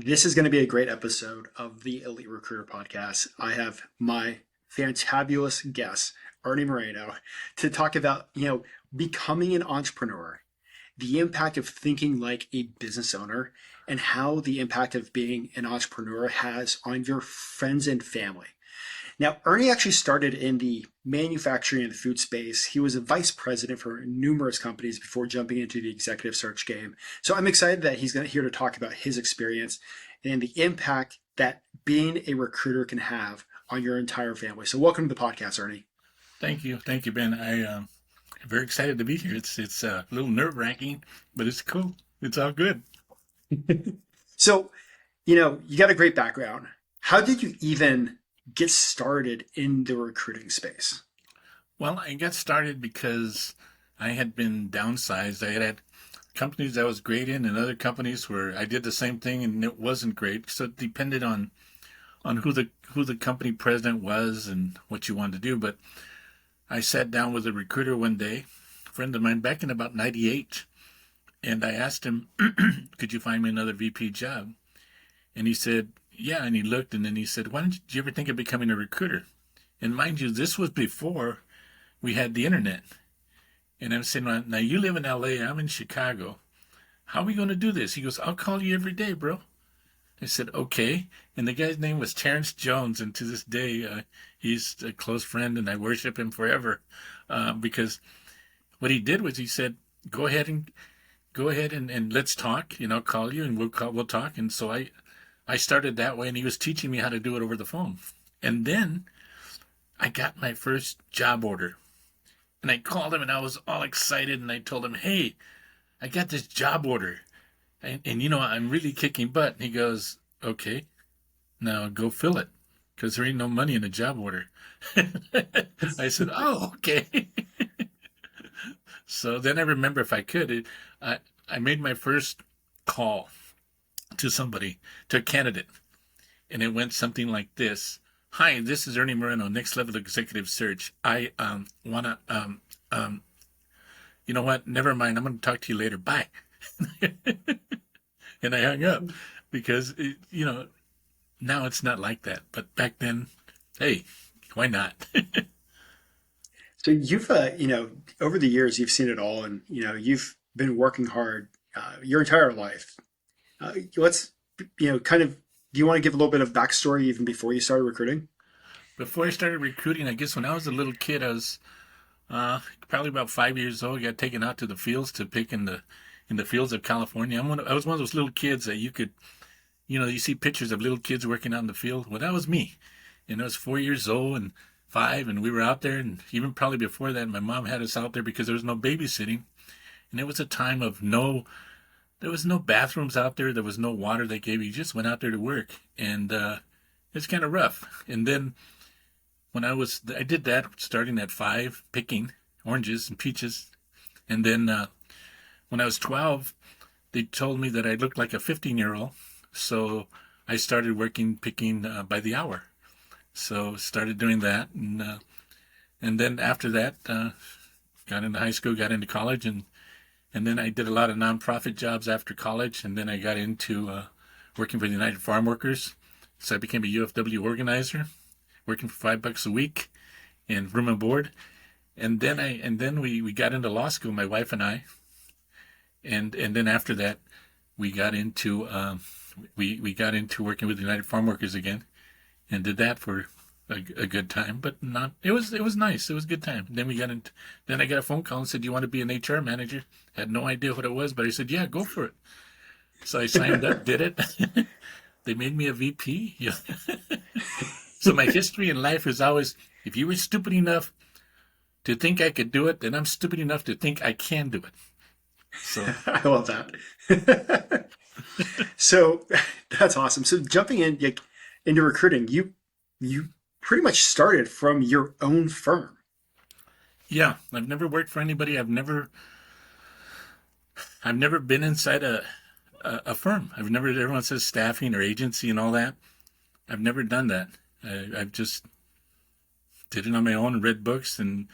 This is going to be a great episode of the Elite Recruiter podcast. I have my fantabulous guest, Ernie Moreno, to talk about, becoming an entrepreneur, the impact of thinking like a business owner, and how the impact of being an entrepreneur has on your friends and family. Now, Ernie actually started in the manufacturing and food space. He was a vice president for numerous companies before jumping into the executive search game. So I'm excited that he's here to talk about his experience and the impact that being a recruiter can have on your entire family. So welcome to the podcast, Ernie. Thank you, Ben. I'm very excited to be here. It's a little nerve wracking, but it's cool. It's all good. So, you got a great background. How did you even get started in the recruiting space? Well, I got started because I had been downsized. I had companies I was great in, and other companies where I did the same thing and it wasn't great. So it depended on who the company president was and what you wanted to do. But I sat down with a recruiter one day, a friend of mine, back in about '98, and I asked him, "Could you find me another VP job?" And he said, "Yeah." And he looked, and then he said, "Why did you ever think of becoming a recruiter?" And mind you, this was before we had the internet. And I'm saying, "Well, now you live in LA, I'm in Chicago. How are we going to do this?" He goes, "I'll call you every day, bro." I said, "Okay." And the guy's name was Terrence Jones. And to this day, he's a close friend and I worship him forever. Because what he did was he said, go ahead and let's talk. I'll call you and we'll talk. And so I started that way, and he was teaching me how to do it over the phone. And then I got my first job order. And I called him and I was all excited and I told him, "Hey, I got this job order. And I'm really kicking butt." And he goes, "Okay, now go fill it. Because there ain't no money in a job order." I said, "Oh, okay." So then I remember, if I could, I made my first call to somebody, to a candidate. And it went something like this: "Hi, this is Ernie Moreno, Next Level Executive Search. I wanna you know what? Never mind. I'm gonna talk to you later. Bye." And I hung up because now it's not like that. But back then, hey, why not? So over the years, you've seen it all, and you've been working hard your entire life. Let's, kind of. Do you want to give a little bit of backstory even before you started recruiting? Before I started recruiting, I guess when I was a little kid, I was probably about 5 years old. I got taken out to the fields to pick in the fields of California. I was one of those little kids that you see pictures of little kids working out in the field. Well, that was me. And I was 4 years old and five, and we were out there. And even probably before that, my mom had us out there because there was no babysitting. And it was a time of there was no bathrooms out there. There was no water they gave you. You just went out there to work. And it's kind of rough. And then I did that starting at 5, picking oranges and peaches. And then when I was 12, they told me that I looked like a 15-year-old. So I started working picking by the hour. So started doing that, and then after that, got into high school, got into college, and then I did a lot of nonprofit jobs after college, and then I got into working for the United Farmworkers. So I became a UFW organizer, working for $5 a week, and room and board. And then we got into law school, my wife and I, and then after that, we got into we got into working with the United Farm Workers again, and did that for a good time. But not it was nice. It was a good time. Then I got a phone call and said, "Do you want to be an HR manager?" Had no idea what it was, but I said, "Yeah, go for it." So I signed up, did it. They made me a VP. Yeah. So my history in life is always, if you were stupid enough to think I could do it, then I'm stupid enough to think I can do it. So I love that. So that's awesome. So jumping into recruiting, you pretty much started from your own firm. yeah, I've never worked for anybody. I've never been inside a firm. Everyone says staffing or agency and all that. I've never done that. I've just did it on my own, read books and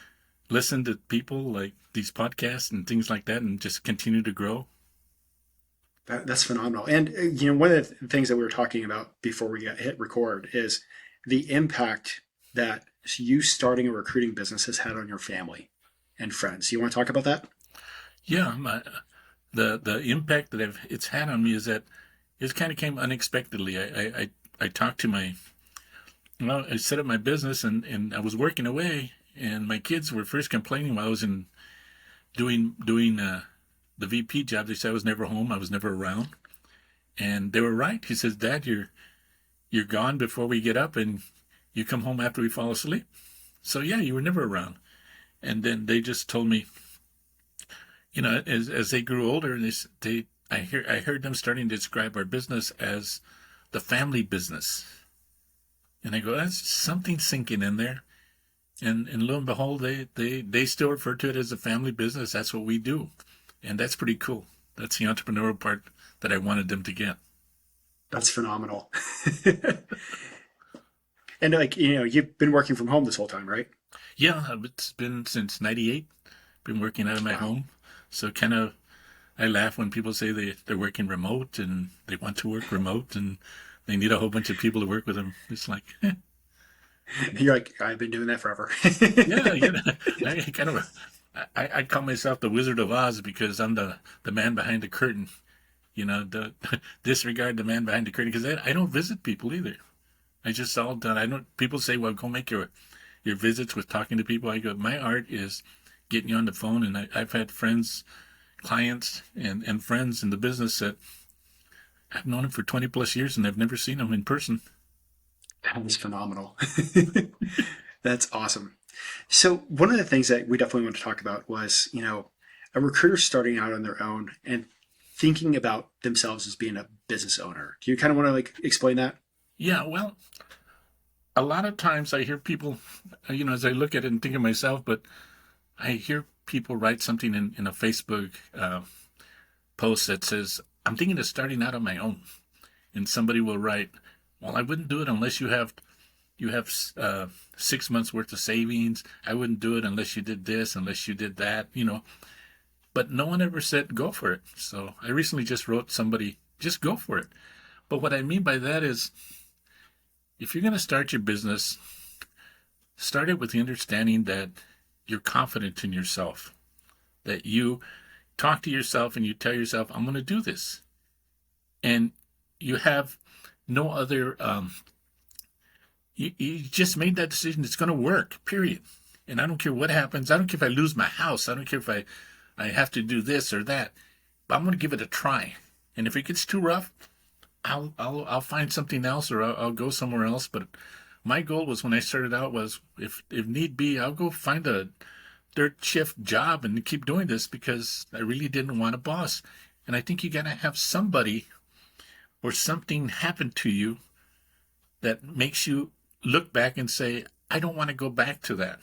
listened to people like these podcasts and things like that, and just continue to grow. That's phenomenal. And one of the things that we were talking about before we got hit record is the impact that you starting a recruiting business has had on your family and friends. You want to talk about that? Yeah, the impact that it's had on me is that it kind of came unexpectedly. I talked to I set up my business and I was working away, and my kids were first complaining while I was in doing the VP job. They said I was never home, I was never around, and they were right. He says, "Dad, you're gone before we get up, and you come home after we fall asleep. So yeah, you were never around." And then they just told me, as they grew older, and I heard them starting to describe our business as the family business, and I go, that's something sinking in there. And lo and behold, they still refer to it as a family business. That's what we do, and that's pretty cool. That's the entrepreneurial part that I wanted them to get. That's phenomenal. And you've been working from home this whole time, right? Yeah, it's been since '98. Been working out of my Wow. home, so kind of I laugh when people say they're working remote and they want to work remote and they need a whole bunch of people to work with them. It's like, You're like, I've been doing that forever. yeah, I kind of I call myself the Wizard of Oz because I'm the man behind the curtain. The disregard the man behind the curtain because I don't visit people either. I just all done. I don't. People say, "Well, go make your visits with talking to people." I go, my art is getting you on the phone, and I've had friends, clients, and friends in the business that I've known them for 20 plus years, and I've never seen them in person. That was phenomenal. That's awesome. So one of the things that we definitely want to talk about was, a recruiter starting out on their own and thinking about themselves as being a business owner. Do you kind of want to explain that? Yeah, well, a lot of times I hear people, as I look at it and think of myself, but I hear people write something in a Facebook post that says, "I'm thinking of starting out on my own," and somebody will write, "Well, I wouldn't do it unless you have 6 months worth of savings. I wouldn't do it unless you did this, unless you did that." But no one ever said go for it. So I recently just wrote somebody, just go for it. But what I mean by that is, if you're going to start your business, start it with the understanding that you're confident in yourself, that you talk to yourself and you tell yourself, I'm going to do this. And you have no other, you just made that decision. It's going to work, period. And I don't care what happens. I don't care if I lose my house. I don't care if I have to do this or that. But I'm going to give it a try. And if it gets too rough, I'll find something else, or I'll go somewhere else. But my goal was, when I started out, was if need be, I'll go find a third shift job and keep doing this because I really didn't want a boss. And I think you got to have somebody or something happen to you that makes you look back and say, I don't want to go back to that.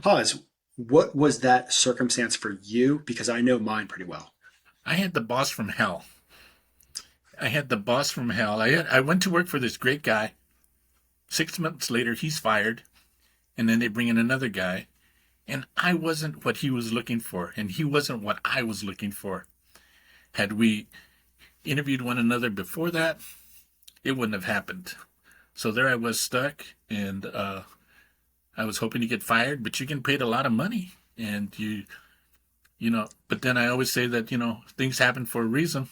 Pause. What was that circumstance for you? Because I know mine pretty well. I had the boss from hell. I had the boss from hell. I went to work for this great guy. 6 months later, he's fired. And then they bring in another guy. And I wasn't what he was looking for. And he wasn't what I was looking for. Had we interviewed one another before that, it wouldn't have happened. So there I was stuck. And I was hoping to get fired. But you get paid a lot of money. And but then I always say that, things happen for a reason.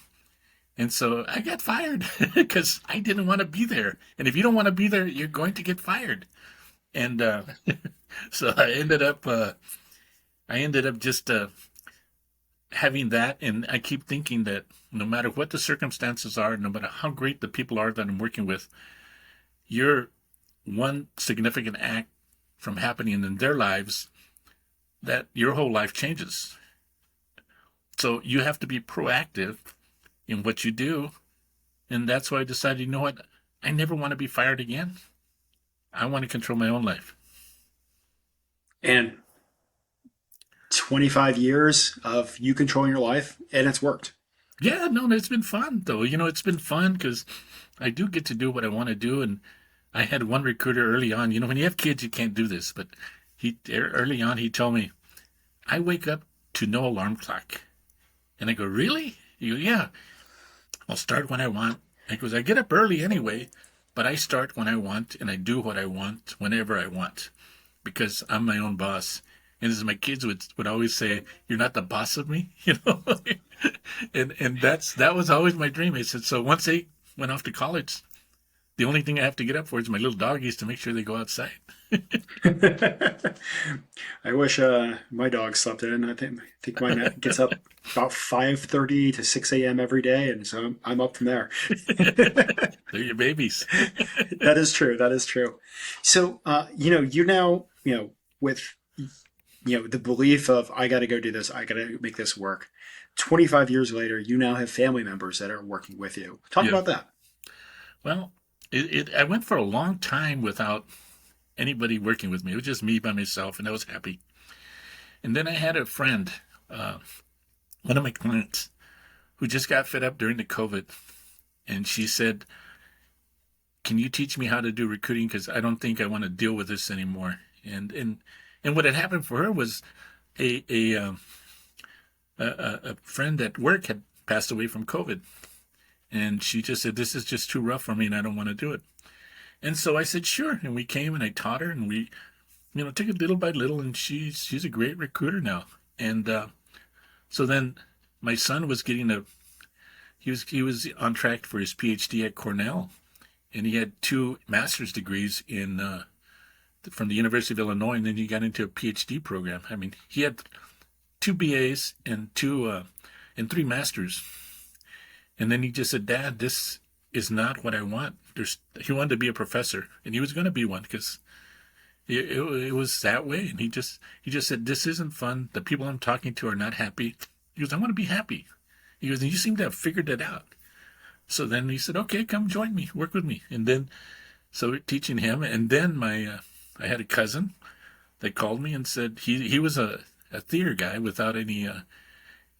And so I got fired because I didn't want to be there. And if you don't want to be there, you're going to get fired. And so I ended up just having that. And I keep thinking that no matter what the circumstances are, no matter how great the people are that I'm working with, you're one significant act from happening in their lives that your whole life changes. So you have to be proactive in what you do. And that's why I decided, you know what? I never want to be fired again. I want to control my own life. And 25 years of you controlling your life, and it's worked. Yeah, no, it's been fun though. It's been fun because I do get to do what I want to do. And I had one recruiter early on, when you have kids, you can't do this, but early on, he told me, I wake up to no alarm clock. And I go, really? You go, yeah. I'll start when I want. I goes, I get up early anyway, but I start when I want and I do what I want whenever I want because I'm my own boss. And as my kids would always say, you're not the boss of me, you know? And that was always my dream. I said, so once they went off to college, the only thing I have to get up for is my little doggies to make sure they go outside. I wish my dog slept in. I think mine gets up about 5:30 to 6 a.m. every day, and so I'm up from there. They're your babies. That is true. That is true. So, you now, with, the belief of I got to go do this, I got to make this work. 25 years later, you now have family members that are working with you. Talk Yeah. about that. Well, I went for a long time without anybody working with me. It was just me by myself, and I was happy. And then I had a friend, one of my clients, who just got fed up during the COVID, and she said, "Can you teach me how to do recruiting? Because I don't think I want to deal with this anymore." And what had happened for her was a a, um, a friend at work had passed away from COVID, and she just said, "This is just too rough for me, and I don't want to do it." And so I said, "Sure." And we came and I taught her, and we took it little by little, and she's a great recruiter now. And so then my son was he was on track for his PhD at Cornell, and he had two master's degrees in from the University of Illinois, and then he got into a PhD program. I mean, he had two BAs and three masters, and then he just said, "Dad, this is not what I want." He wanted to be a professor, and he was going to be one because it was that way. And he just said, "This isn't fun. The people I'm talking to are not happy." He goes, "I want to be happy." He goes, "And you seem to have figured it out." So then he said, "Okay, come join me, work with me." And then so teaching him, and then I had a cousin that called me and said he was a theater guy without any.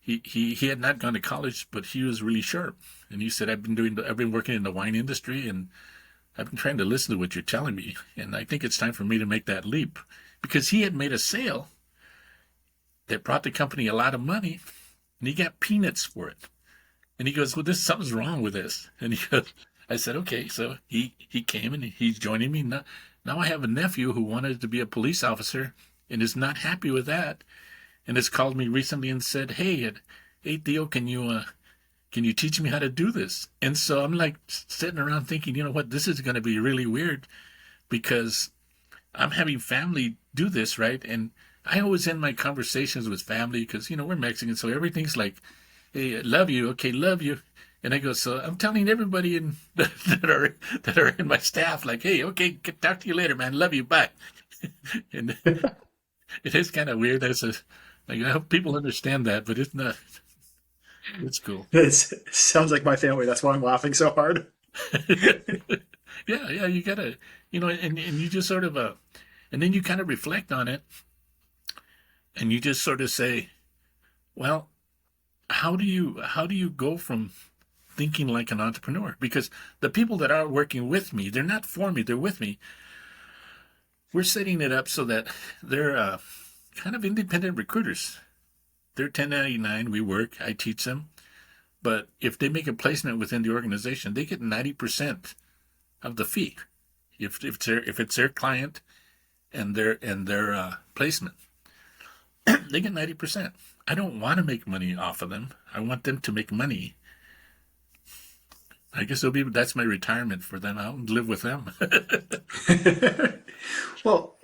He had not gone to college, but he was really sharp. And he said, I've been working in the wine industry, and I've been trying to listen to what you're telling me, and I think it's time for me to make that leap." Because he had made a sale that brought the company a lot of money, and he got peanuts for it. And he goes, "Well, something's wrong with this." And I said, "Okay." So he came and he's joining me. Now I have a nephew who wanted to be a police officer and is not happy with that, and has called me recently and said, "Hey, Theo, can you teach me how to do this?" And so I'm like sitting around thinking, you know what, this is going to be really weird because I'm having family do this, right? And I always end my conversations with family because, we're Mexican, so everything's like, "Hey, I love you." "Okay, love you." And I go, so I'm telling everybody that are in my staff, like, "Hey, okay, talk to you later, man. Love you. Bye." And it is kind of weird. Like, I hope people understand that, but it's not. It's cool. It sounds like my family. That's why I'm laughing so hard. Yeah, you gotta, and you just sort of and then you kind of reflect on it, and you just sort of say, well, how do you go from thinking like an entrepreneur? Because the people that are working with me, they're not for me, they're with me. We're setting it up so that they're kind of independent recruiters. They're 1099. We work. I teach them. But if they make a placement within the organization, they get 90% of the fee. If it's their client and their placement, they get 90%. I don't want to make money off of them. I want them to make money. I guess that's my retirement for them. I'll live with them. Well,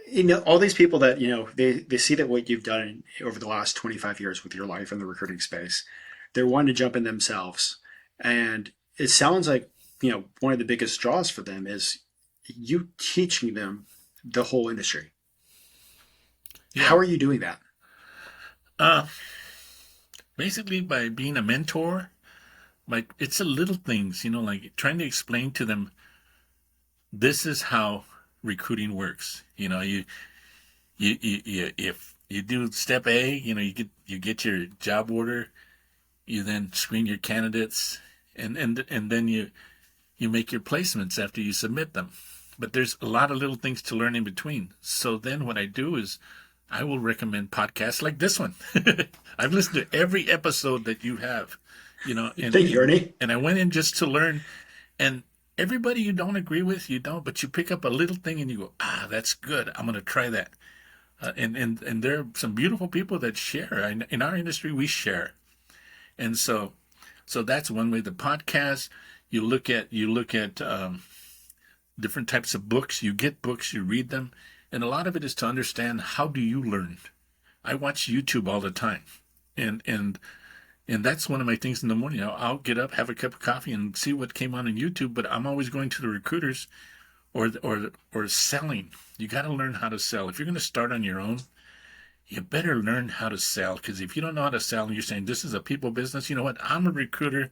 all these people that, they see that what you've done over the last 25 years with your life in the recruiting space, they're wanting to jump in themselves. And it sounds like, one of the biggest draws for them is you teaching them the whole industry. Yeah. How are you doing that? Basically by being a mentor. Like, it's the little things, like trying to explain to them, this is how recruiting works. If you do step A, you get your job order, you then screen your candidates, and then you make your placements after you submit them. But there's a lot of little things to learn in between. So then what I do is I will recommend podcasts like this one. I've listened to every episode that you have, you know, Thank you, Ernie. and I went in just to learn. And everybody you don't agree with, you don't, but you pick up a little thing and you go, that's good. I'm going to try that. And there are some beautiful people that share. In our industry, we share. And so that's one way. The podcast, you look at different types of books. You get books, you read them, and a lot of it is to understand how do you learn. I watch YouTube all the time, and that's one of my things in the morning. I'll get up, have a cup of coffee, and see what came on YouTube. But I'm always going to the recruiters or selling. You got to learn how to sell. If you're going to start on your own, you better learn how to sell. Because if you don't know how to sell, and you're saying this is a people business, you know what? I'm a recruiter.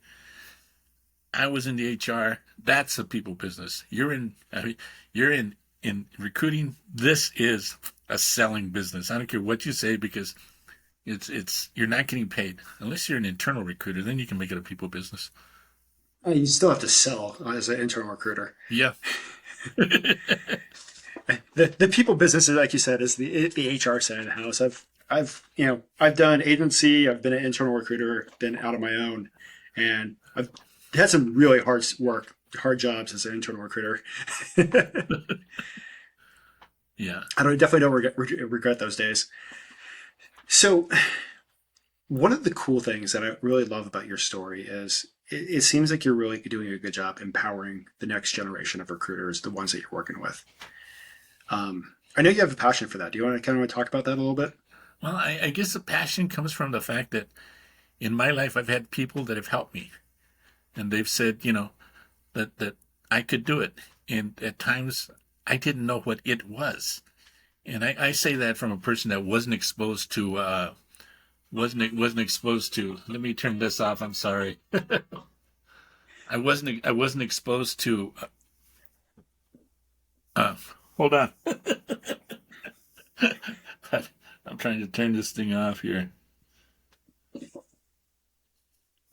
I was in the HR. That's a people business. You're in recruiting. This is a selling business. I don't care what you say, because it's you're not getting paid unless you're an internal recruiter. Then you can make it a people business. You still have to sell as an internal recruiter. Yeah. The people business, like you said, is the HR side of the house. I've done agency. I've been an internal recruiter. Been out on my own, and I've had some really hard jobs as an internal recruiter. Yeah. Definitely don't regret those days. So, one of the cool things that I really love about your story is it seems like you're really doing a good job empowering the next generation of recruiters, the ones that you're working with. I know you have a passion for that. Do you want to kind of talk about that a little bit? Well, I guess the passion comes from the fact that in my life I've had people that have helped me, and they've said, that I could do it, and at times I didn't know what it was, and I say that from a person that wasn't exposed to. Wasn't exposed to. Let me turn this off. I'm sorry. I wasn't exposed to. Hold on. I'm trying to turn this thing off here.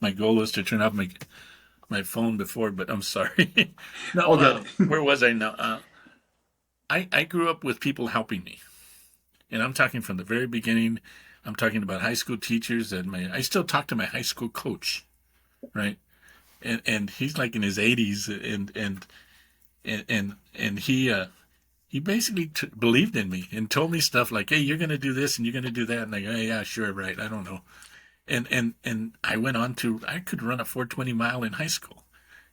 My goal was to turn off my phone before, but I'm sorry. No, All good. Where was I now? I grew up with people helping me, and I'm talking from the very beginning. I'm talking about high school teachers, and I still talk to my high school coach, right? And he's like in his 80s, and he basically believed in me and told me stuff like, "Hey, you're going to do this and you're going to do that," and I go, "Hey, yeah, sure, right, I don't know." And I went on I could run a 420 mile in high school,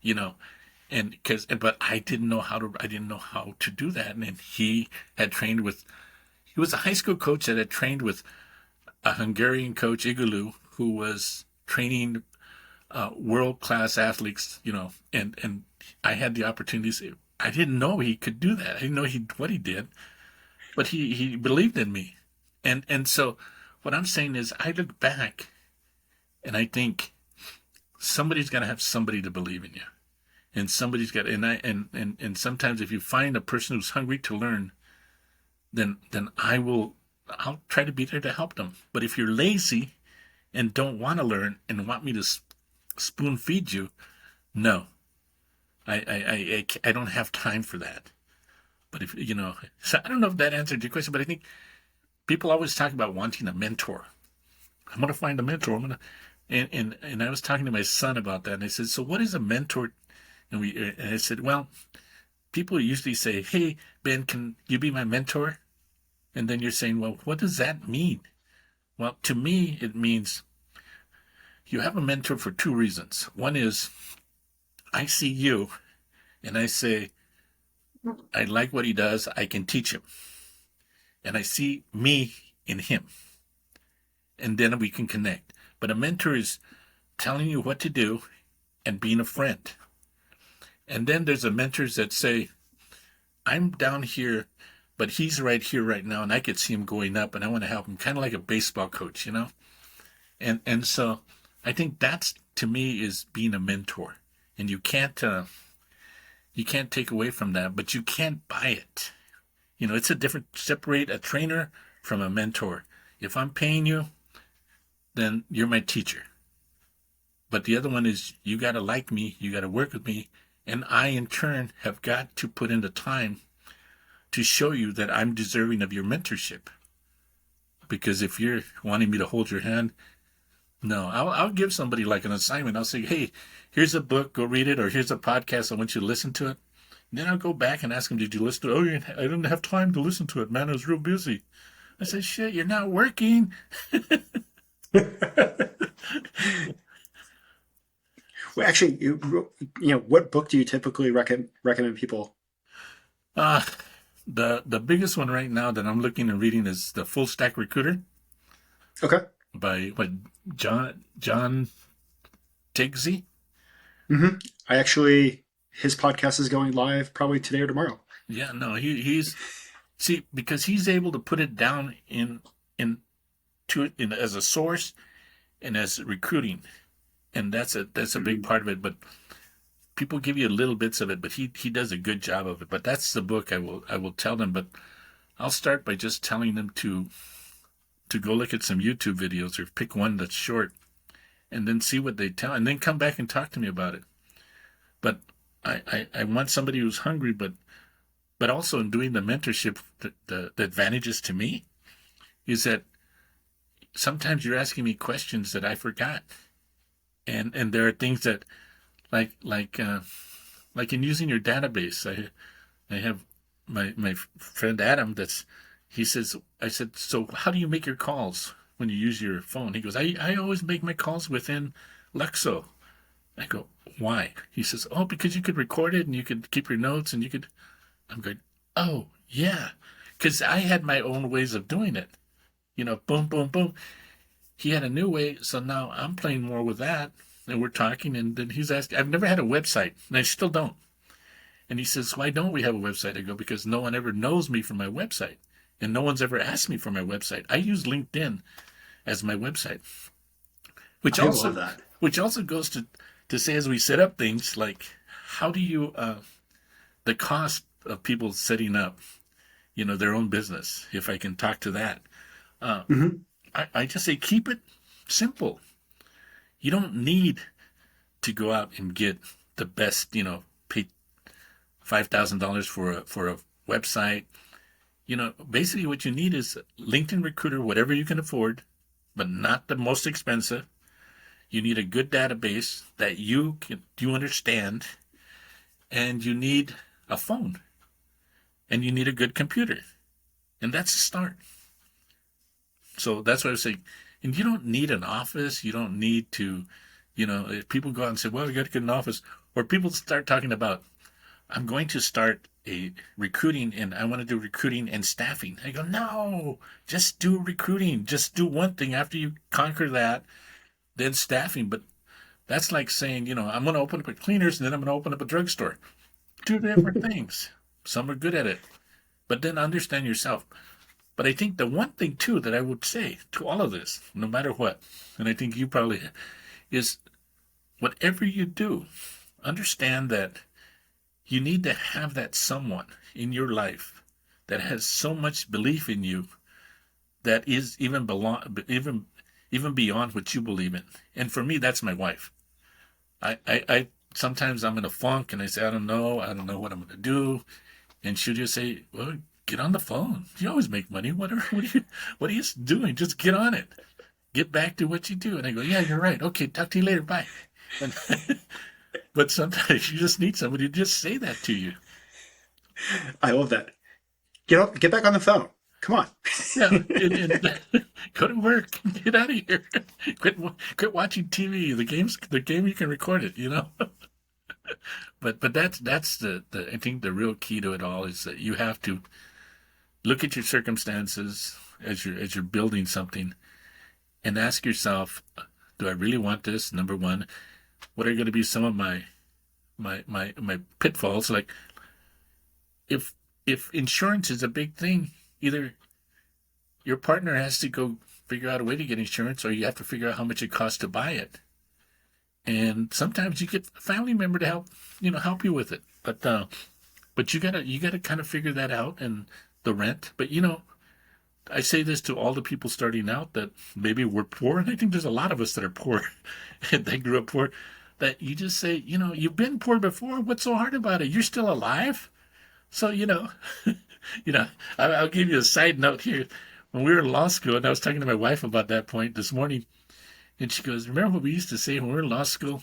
but I didn't know how to do that. And he was a high school coach that had trained with a Hungarian coach, Igulu, who was training world-class athletes, and I had the opportunity. I didn't know he could do that. I didn't know what he did, but he believed in me. And so what I'm saying is I look back and I think somebody's got to have somebody to believe in you. And somebody's got, and sometimes if you find a person who's hungry to learn, then I'll try to be there to help them. But if you're lazy and don't want to learn and want me to spoon feed you, no, I don't have time for that. But so I don't know if that answered your question, but I think people always talk about wanting a mentor. I'm going to find a mentor. And I was talking to my son about that, and I said, "So what is a mentor?" And I said, "Well, people usually say, 'Hey, Ben, can you be my mentor?' And then you're saying, 'Well, what does that mean?' Well, to me, it means you have a mentor for two reasons. One is I see you and I say, I like what he does. I can teach him. And I see me in him. And then we can connect. But a mentor is telling you what to do and being a friend. And then there's the mentors that say, I'm down here, but he's right here right now, and I could see him going up, and I want to help him, kind of like a baseball coach, And so I think that's, to me, is being a mentor. And you can't take away from that, but you can't buy it. It's separate a trainer from a mentor. If I'm paying you, then you're my teacher. But the other one is you got to like me, you got to work with me, and I, in turn, have got to put in the time to show you that I'm deserving of your mentorship. because if you're wanting me to hold your hand, no, I'll give somebody like an assignment. I'll say, hey, here's a book, go read it, or here's a podcast, I want you to listen to it. And then I'll go back and ask them, did you listen to it? Oh, I didn't have time to listen to it, man. I was real busy. I said, shit, you're not working. Well, actually, what book do you typically recommend people? Uh, the biggest one right now that I'm looking and reading is The Full Stack Recruiter Okay. by John Tigsy. Mm-hmm. I actually, his podcast is going live probably today or tomorrow. Yeah, no, he's see, because he's able to put it down in as a source and as recruiting, and that's a big part of it. But people give you little bits of it, but he does a good job of it. But that's the book I will tell them. But I'll start by just telling them to go look at some YouTube videos or pick one that's short, and then see what they tell, and then come back and talk to me about it. But I want somebody who's hungry, but also in doing the mentorship, the advantages to me is that sometimes you're asking me questions that I forgot, and there are things that like in using your database. I have my friend Adam. He says, I said, so how do you make your calls when you use your phone? He goes, I always make my calls within Luxo. I go, why? He says, oh, because you could record it and you could keep your notes and you could. I'm going, oh, yeah. Because I had my own ways of doing it. Boom, boom, boom. He had a new way, so now I'm playing more with that. And we're talking, and then he's asking, I've never had a website, and I still don't. And he says, why don't we have a website? I go, because no one ever knows me from my website. And no one's ever asked me for my website. I use LinkedIn as my website. Which I also love that. Which also goes to say, as we set up things, like, how do you, the cost of people setting up, their own business, if I can talk to that. Mm-hmm. I just say, keep it simple. You don't need to go out and get the best, pay $5,000 for a website. Basically what you need is LinkedIn Recruiter, whatever you can afford, but not the most expensive. You need a good database that you understand, and you need a phone, and you need a good computer, and that's a start. So that's what I was saying. And you don't need an office. You don't need to, if people go out and say, well, we got to get an office, or people start talking about, I'm going to start a recruiting and I want to do recruiting and staffing. I go, no, just do recruiting. Just do one thing. After you conquer that, then staffing. But that's like saying, I'm going to open up a cleaners and then I'm going to open up a drugstore. Two different things. Some are good at it, but then understand yourself. But I think the one thing, too, that I would say to all of this, no matter what, and I think you probably, is whatever you do, understand that you need to have that someone in your life that has so much belief in you that is even beyond what you believe in. And for me, that's my wife. I sometimes I'm in a funk and I say, I don't know what I'm going to do. And she'll just say, well, get on the phone. You always make money. What are you doing? Just get on it. Get back to what you do. And I go, yeah, you're right. Okay, talk to you later. Bye. And, but sometimes you just need somebody to just say that to you. I love that. Get back on the phone. Come on. Yeah, and go to work. Get out of here. Quit watching TV. The game you can record it. But that's the I think the real key to it all is that you have to look at your circumstances as you're building something, and ask yourself, do I really want this? Number one, what are going to be some of my pitfalls? Like, if insurance is a big thing, either your partner has to go figure out a way to get insurance, or you have to figure out how much it costs to buy it. And sometimes you get a family member to help you with it. But you gotta kind of figure that out, and the rent. But I say this to all the people starting out that maybe we're poor, and I think there's a lot of us that are poor, and they grew up poor, that you just say, you've been poor before. What's so hard about it? You're still alive. So, I'll give you a side note here. when we were in law school, and I was talking to my wife about that point this morning, and she goes, "Remember what we used to say when we were in law school?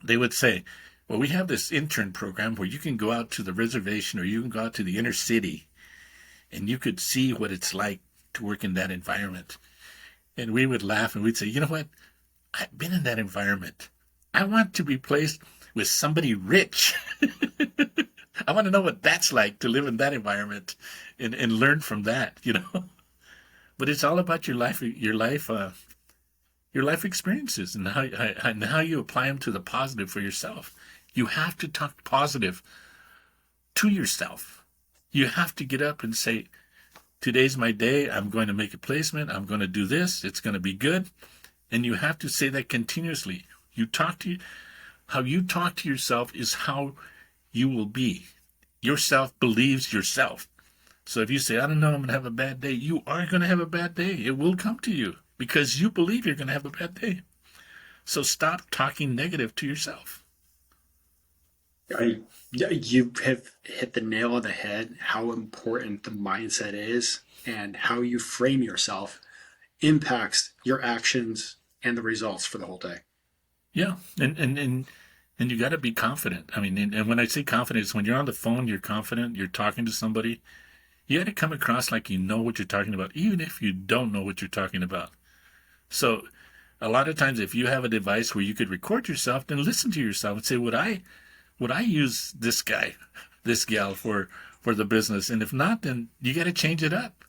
They would say, well, we have this intern program where you can go out to the reservation or you can go out to the inner city and you could see what it's like to work in that environment." And we would laugh and we'd say, you know what? I've been in that environment. I want to be placed with somebody rich. I want to know what that's like to live in that environment and learn from that, you know. But it's all about your life experiences and how you apply them to the positive for yourself. You have to talk positive to yourself. You have to get up and say, today's my day. I'm going to make a placement. I'm going to do this. It's going to be good. And you have to say that continuously. How you talk to yourself is how you will be. Yourself believes yourself. So if you say, I don't know, I'm going to have a bad day, you are going to have a bad day. It will come to you because you believe you're going to have a bad day. So stop talking negative to yourself. You have hit the nail on the head how important the mindset is, and how you frame yourself impacts your actions and the results for the whole day. Yeah. And you got to be confident. I mean, and when I say confidence, when you're on the phone, you're confident, you're talking to somebody, you got to come across like you know what you're talking about, even if you don't know what you're talking about. So a lot of times, if you have a device where you could record yourself, then listen to yourself and say, would I use this guy, this gal for the business? And if not, then you got to change it up.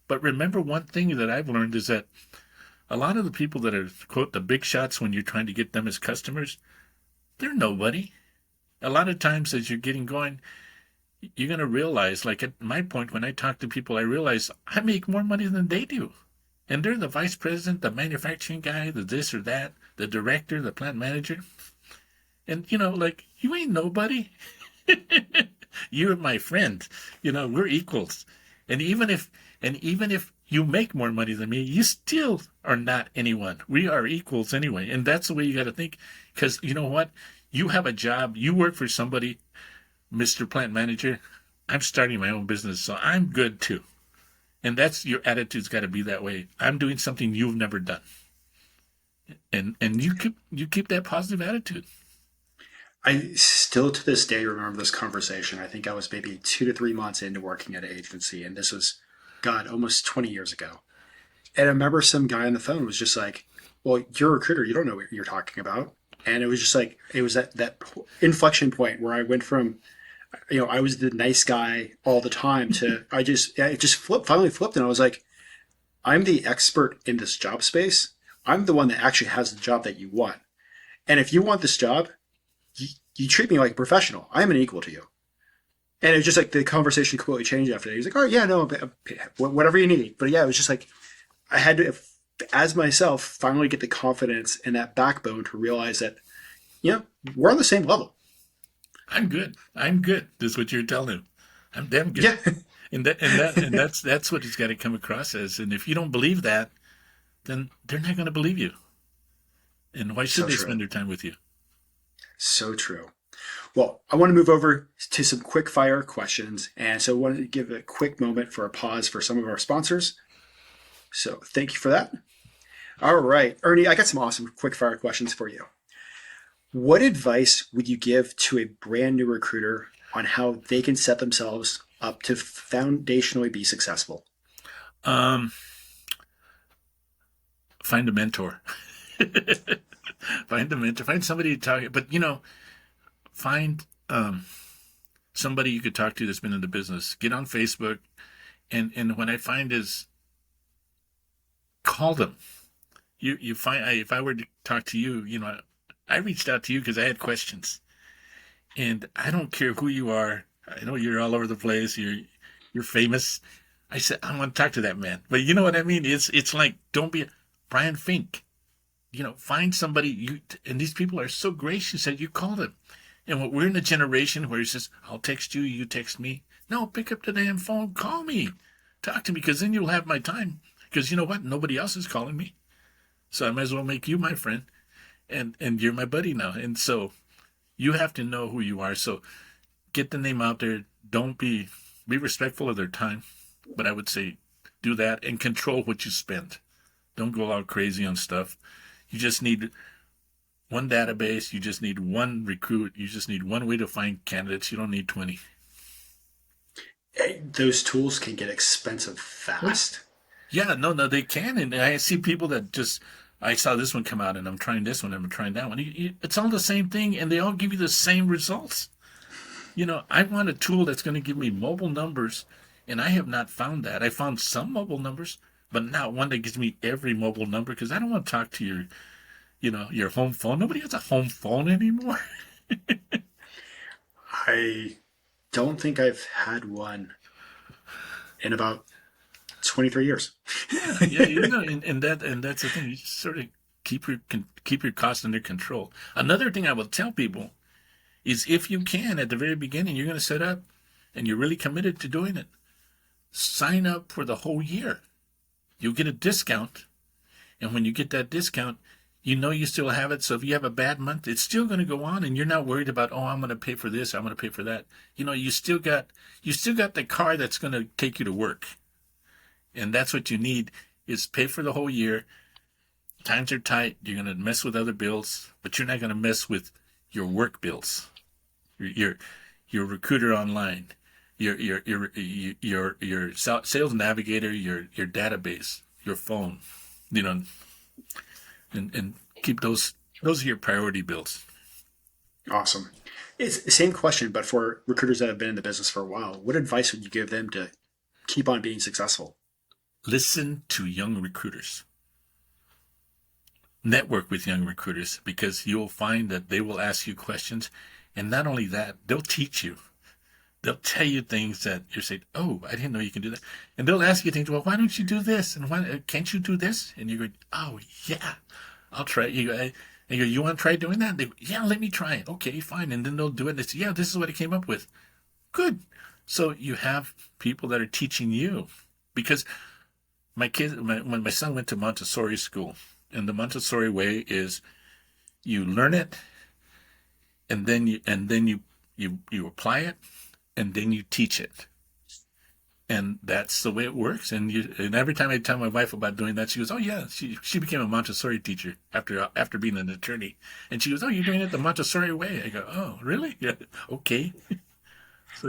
But remember, one thing that I've learned is that a lot of the people that are, quote, the big shots when you're trying to get them as customers, they're nobody. A lot of times as you're getting going, you're going to realize, like at my point, when I talk to people, I realize I make more money than they do. And they're the vice president, the manufacturing guy, the this or that, the director, the plant manager. And, like, you ain't nobody. You're my friend. We're equals. And even if you make more money than me, you still are not anyone. We are equals anyway. And that's the way you got to think. Because you know what? You have a job. You work for somebody, Mr. Plant Manager. I'm starting my own business, so I'm good too. And that's your attitude's got to be that way. I'm doing something you've never done. And you keep that positive attitude. I still to this day remember this conversation. I think I was maybe 2 to 3 months into working at an agency, and this was, God, almost 20 years ago. And I remember some guy on the phone was just like, "Well, you're a recruiter. You don't know what you're talking about." And it was just like, it was that inflection point where I went from, I was the nice guy all the time to it just finally flipped, and I was like, I'm the expert in this job space. I'm the one that actually has the job that you want. And if you want this job, you treat me like a professional. I'm an equal to you. And it was just like the conversation completely changed after that. He was like, "Oh yeah, no, whatever you need." But yeah, it was just like I had to, as myself, finally get the confidence and that backbone to realize that, we're on the same level. I'm good. I'm good. That's what you're telling him. I'm damn good. Yeah, And that's what it's got to come across as. And if you don't believe that, then they're not going to believe you. And why should so they true. spend their time with you? So true. Well, I want to move over to some quick fire questions. And so I wanted to give a quick moment for a pause for some of our sponsors. So thank you for that. All right, Ernie, I got some awesome quick fire questions for you. What advice would you give to a brand new recruiter on how they can set themselves up to foundationally be successful? Um, Find a mentor. Find a mentor. Find somebody to talk. But find somebody you could talk to that's been in the business. Get on Facebook, and what I find is call them. You find if I were to talk to you, I reached out to you because I had questions, and I don't care who you are. I know you're all over the place. You're famous. I said I want to talk to that man, but you know what I mean. It's like don't be Brian Fink. Find somebody and these people are so gracious that you call them. And we're in a generation where he says, I'll text you, you text me. No, pick up the damn phone, call me, talk to me, because then you'll have my time. Because you know what? Nobody else is calling me. So I might as well make you my friend. And you're my buddy now. And so you have to know who you are. So get the name out there. Don't be respectful of their time. But I would say do that, and control what you spend. Don't go all crazy on stuff. You just need one database. You just need one recruit. You just need one way to find candidates. You don't need 20. Those tools can get expensive fast. Yeah, no, they can. And I see people that just, I saw this one come out and I'm trying this one and I'm trying that one. It's all the same thing and they all give you the same results. I want a tool that's going to give me mobile numbers, and I have not found that. I found some mobile numbers, but not one that gives me every mobile number because I don't want to talk to your home phone. Nobody has a home phone anymore. I don't think I've had one in about 23 years. Yeah, and that's the thing. You just sort of keep your costs under control. Another thing I will tell people is if you can, at the very beginning, you're going to set up and you're really committed to doing it, sign up for the whole year. You'll get a discount. And when you get that discount, you still have it. So if you have a bad month, it's still going to go on and you're not worried about, oh, I'm going to pay for this, I'm going to pay for that. You still got the car that's going to take you to work. And that's what you need is pay for the whole year. Times are tight. You're going to mess with other bills, but you're not going to mess with your work bills. Your recruiter online, your sales navigator, your database, your phone, and keep those are your priority bills. Awesome. It's the same question, but for recruiters that have been in the business for a while, what advice would you give them to keep on being successful? Listen to young recruiters. Network with young recruiters because you'll find that they will ask you questions. And not only that, they'll teach you. They'll tell you things that you're saying, oh, I didn't know you can do that. And they'll ask you things, well, why don't you do this? And why can't you do this? And you go, oh, yeah, I'll try it. You want to try doing that? They go, yeah, let me try it. Okay, fine. And then they'll do it. And they say, yeah, this is what I came up with. Good. So you have people that are teaching you. Because when my son went to Montessori school, and the Montessori way is you learn it, and then you apply it, and then you teach it, and that's the way it works. And every time I tell my wife about doing that, she goes, "Oh yeah." She became a Montessori teacher after being an attorney, and she goes, "Oh, you're doing it the Montessori way." I go, "Oh, really? Yeah, okay." So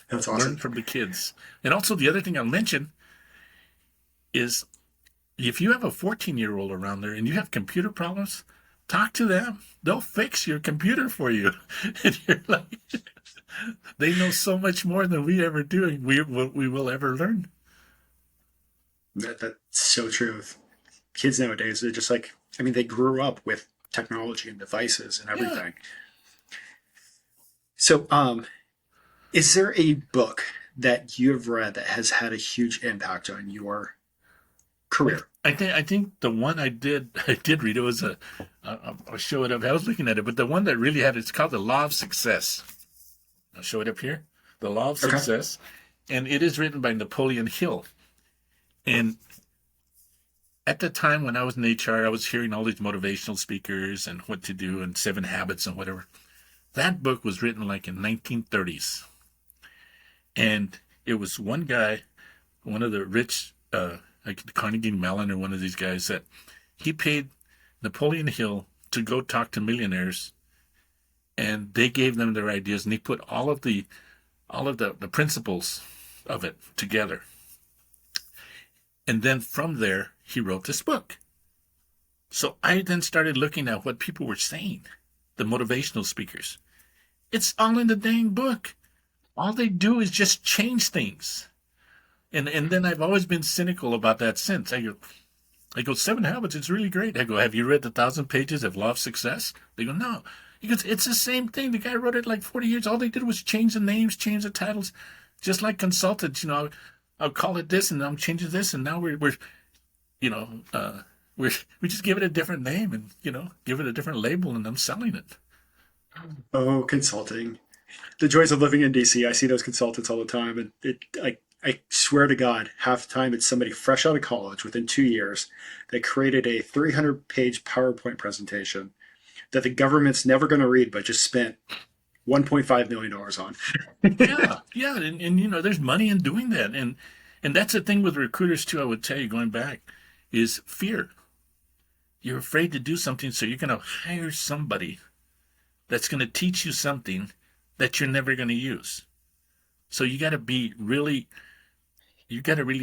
That's learn awesome. from the kids. And also the other thing I'll mention is if you have a 14-year-old around there and you have computer problems, talk to them. They'll fix your computer for you. And you're like, they know so much more than we ever do, and we will ever learn. That's so true. Kids nowadays, they're just like, they grew up with technology and devices and Yeah. everything. So, is there a book that you've read that has had a huge impact on your career? I think the one I did read, it was I'll show it up. I was looking at it, but the one that really had it's called The Law of Success. I'll show it up here. The Law of Okay. Success, and it is written by Napoleon Hill. And at the time when I was in HR, I was hearing all these motivational speakers and what to do and 7 Habits and whatever. That book was written like in 1930s, and it was one guy, one of the rich, like Carnegie Mellon or one of these guys, that he paid Napoleon Hill to go talk to millionaires, and they gave them their ideas, and he put all of the principles of it together. And then from there, he wrote this book. So I then started looking at what people were saying, the motivational speakers. It's all in the dang book. All they do is just change things. And then I've always been cynical about that since. I go, 7 Habits, it's really great. I go, have you read the 1,000 pages of Law of Success? They go, no. He goes, it's the same thing. The guy wrote it like 40 years. All they did was change the names, change the titles, just like consultants. I'll call it this, and I'm changing this, and now we just give it a different name, and give it a different label, and I'm selling it. Oh, consulting. The joys of living in DC. I see those consultants all the time, and I swear to God, half the time it's somebody fresh out of college within 2 years that created a 300-page PowerPoint presentation that the government's never going to read, but just spent $1.5 million on. Yeah, and there's money in doing that, and And that's the thing with recruiters too, I would tell you going back, is fear. You're afraid to do something, so you're going to hire somebody that's going to teach you something that you're never going to use. So you got to really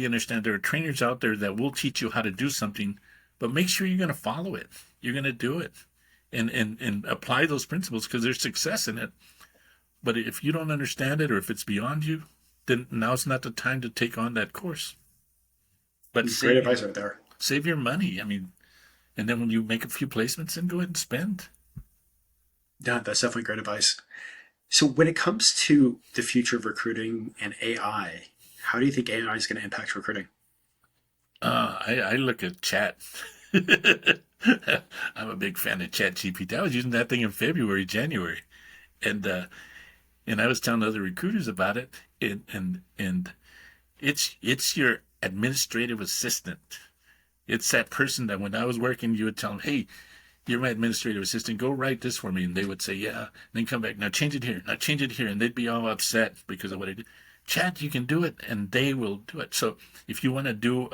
understand there are trainers out there that will teach you how to do something, but make sure you're going to follow it. You're going to do it and apply those principles because there's success in it. But if you don't understand it or if it's beyond you, then now's not the time to take on that course. But Great advice right there. save your money. I mean, and then when you make a few placements, then go ahead and spend. Yeah, that's definitely great advice. So when it comes to the future of recruiting and AI, how do you think AI is going to impact recruiting? I look at chat. I'm a big fan of Chat GPT. I was using that thing in February, January, and I was telling other recruiters about it, and it's your administrative assistant. It's that person that when I was working, you would tell them, "Hey, you're my administrative assistant. Go write this for me," and they would say, "Yeah." And then come back, "Now change it here. Now change it here," and they'd be all upset because of what I did. Chat, you can do it, and they will do it. So if you want to do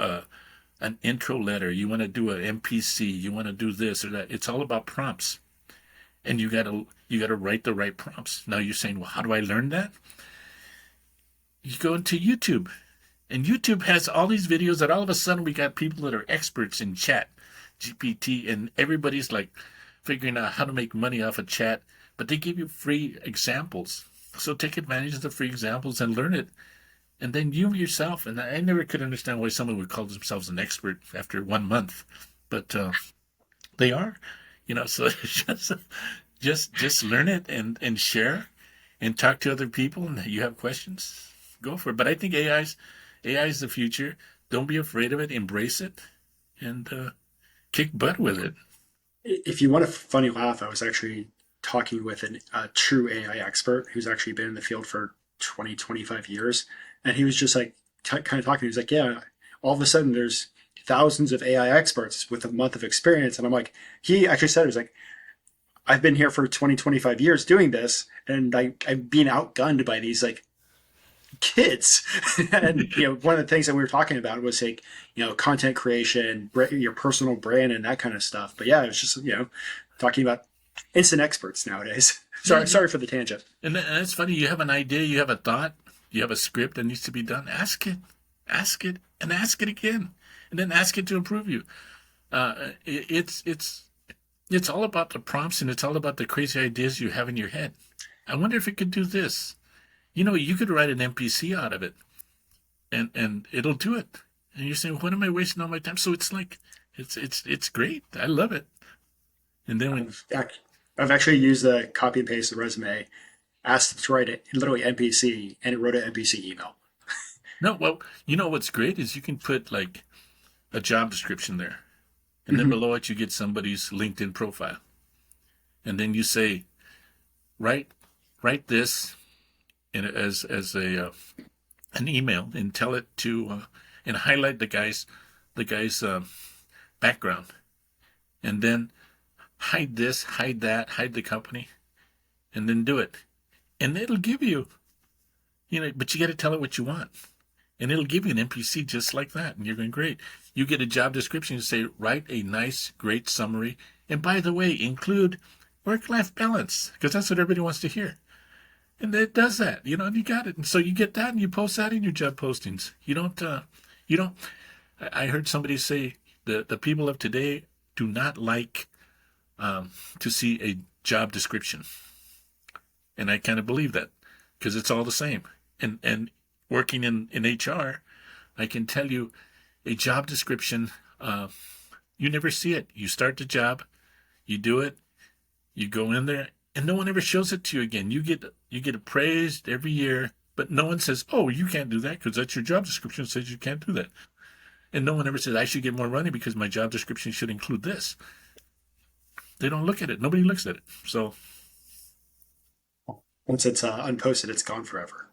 an intro letter, you want to do an MPC, you want to do this or that, it's all about prompts, and you gotta write the right prompts. Now you're saying, well, how do I learn that? You go into YouTube, and YouTube has all these videos that all of a sudden we got people that are experts in chat GPT, and everybody's like figuring out how to make money off of chat, but they give you free examples. So take advantage of the free examples and learn it. And then you yourself, and I never could understand why someone would call themselves an expert after 1 month, but they are, so just learn it and share and talk to other people, and you have questions, go for it. But I think AI is the future. Don't be afraid of it. Embrace it and kick butt with it. If you want a funny laugh, I was actually talking with a true AI expert who's actually been in the field for 20, 25 years. And he was just like, kind of talking. He was like, yeah, all of a sudden there's thousands of AI experts with a month of experience. And I'm like, he actually said, he was like, I've been here for 20, 25 years doing this. And I'm being outgunned by these like kids. And, one of the things that we were talking about was like, content creation, your personal brand and that kind of stuff. But yeah, it was just, talking about instant experts nowadays. Sorry for the tangent. And that's funny. You have an idea, you have a thought, you have a script that needs to be done. Ask it, and ask it again, and then ask it to improve you. It's all about the prompts, and it's all about the crazy ideas you have in your head. I wonder if it could do this. You could write an NPC out of it, and it'll do it. And you're saying, "What am I wasting all my time?" So it's like, it's great. I love it. And then when I've actually used the copy and paste the resume, asked it to write it literally NPC, and it wrote an NPC email. no, well, what's great is you can put like a job description there, and then below it you get somebody's LinkedIn profile, and then you say, write this as an email and tell it to and highlight the guy's background, and then hide this, hide that, hide the company, and then do it, and it'll give you, but you got to tell it what you want, and it'll give you an NPC just like that, and you're going, great. You get a job description and say, write a nice, great summary, and by the way, include work-life balance, because that's what everybody wants to hear. And it does that, and you got it. And so you get that and you post that in your job postings. You don't, I heard somebody say the people of today do not like to see a job description. And I kind of believe that because it's all the same. And working in HR, I can tell you a job description, you never see it. You start the job, you do it, you go in there, and no one ever shows it to you again. You get appraised every year, but no one says, "Oh, you can't do that," because that's your job description says you can't do that. And no one ever says, "I should get more money because my job description should include this." They don't look at it. Nobody looks at it. So once it's unposted, it's gone forever.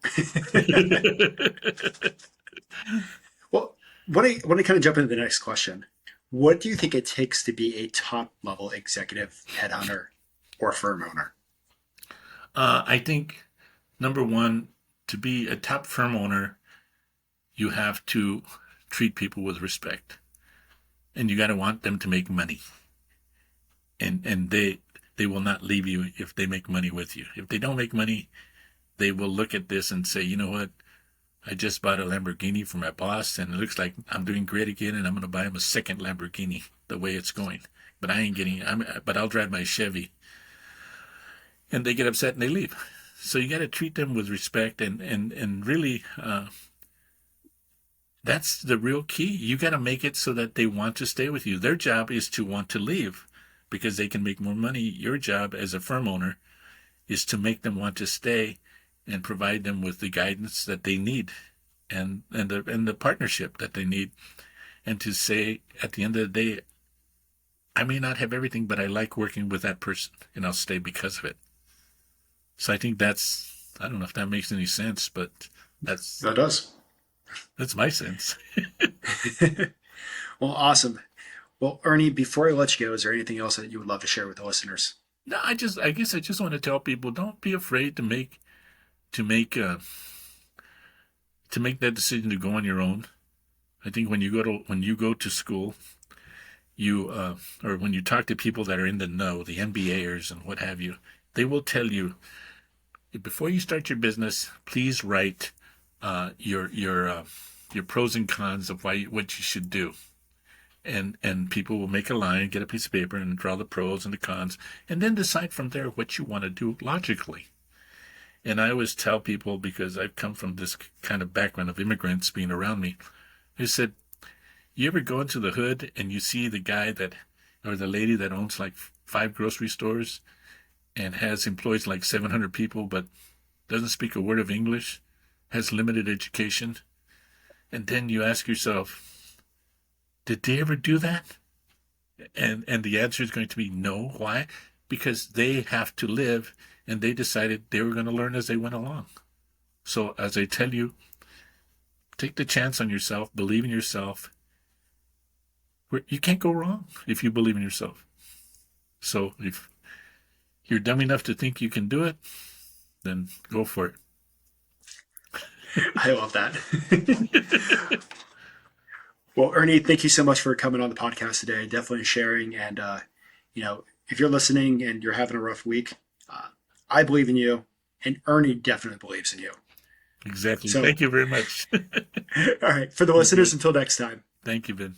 Well, when I kind of jump into the next question, what do you think it takes to be a top level executive headhunter or firm owner? I think number one, to be a top firm owner, you have to treat people with respect, and you got to want them to make money. And they will not leave you if they make money with you. If they don't make money, they will look at this and say, you know what? I just bought a Lamborghini for my boss, and it looks like I'm doing great again, and I'm going to buy him a second Lamborghini the way it's going. But but I'll drive my Chevy. And they get upset and they leave. So you got to treat them with respect, and really, that's the real key. You got to make it so that they want to stay with you. Their job is to want to leave because they can make more money. Your job as a firm owner is to make them want to stay and provide them with the guidance that they need and the partnership that they need. And to say at the end of the day, I may not have everything, but I like working with that person and I'll stay because of it. So I think I don't know if that makes any sense, but That does. That's my sense. Well, awesome. Well, Ernie, before I let you go, is there anything else that you would love to share with the listeners? No, I guess I just want to tell people, don't be afraid to make that decision to go on your own. I think when you go to school, or when you talk to people that are in the know, the MBAers and what have you, they will tell you, before you start your business, please write your pros and cons of what you should do. And people will make a line, get a piece of paper, and draw the pros and the cons, and then decide from there what you want to do logically. And I always tell people, because I've come from this kind of background of immigrants being around me, I said, you ever go into the hood and you see the guy or the lady that owns like 5 grocery stores and has employs like 700 people, but doesn't speak a word of English, has limited education, and then you ask yourself, did they ever do that? And the answer is going to be no. Why? Because they have to live, and they decided they were going to learn as they went along. So as I tell you, take the chance on yourself, believe in yourself. You can't go wrong if you believe in yourself. So if you're dumb enough to think you can do it, then go for it. I love that. Well, Ernie, thank you so much for coming on the podcast today. Definitely sharing. And, if you're listening and you're having a rough week, I believe in you. And Ernie definitely believes in you. Exactly. So, thank you very much. all right. For the listeners, until next time. Thank you, Ben.